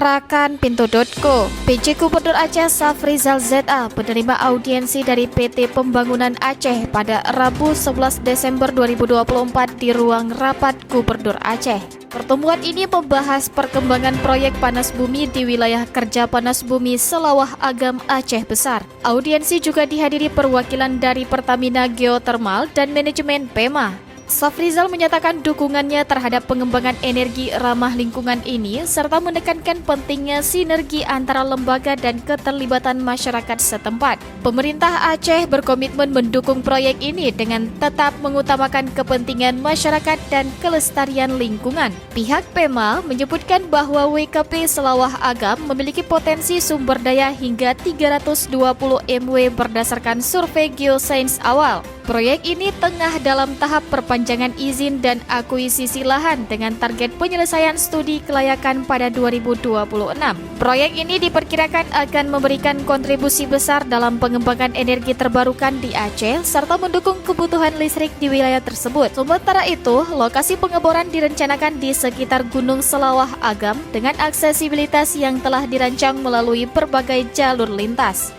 Rakan.Pintu.co, PJ Gubernur Aceh Safrizal ZA penerima audiensi dari PT Pembangunan Aceh pada Rabu 11 Desember 2024 di ruang rapat Gubernur Aceh. Pertemuan ini membahas perkembangan proyek panas bumi di wilayah kerja panas bumi Selawah Agam Aceh Besar. Audiensi juga dihadiri perwakilan dari Pertamina Geothermal dan manajemen PEMA. Safrizal menyatakan dukungannya terhadap pengembangan energi ramah lingkungan ini serta menekankan pentingnya sinergi antara lembaga dan keterlibatan masyarakat setempat. Pemerintah Aceh berkomitmen mendukung proyek ini dengan tetap mengutamakan kepentingan masyarakat dan kelestarian lingkungan. Pihak PEMA menyebutkan bahwa WKP Selawah Agam memiliki potensi sumber daya hingga 320 MW berdasarkan survei geosains awal. Proyek ini tengah dalam tahap perpanjangan izin dan akuisisi lahan dengan target penyelesaian studi kelayakan pada 2026. Proyek ini diperkirakan akan memberikan kontribusi besar dalam pengembangan energi terbarukan di Aceh serta mendukung kebutuhan listrik di wilayah tersebut. Sementara itu, lokasi pengeboran direncanakan di sekitar Gunung Selawah Agam dengan aksesibilitas yang telah dirancang melalui berbagai jalur lintas.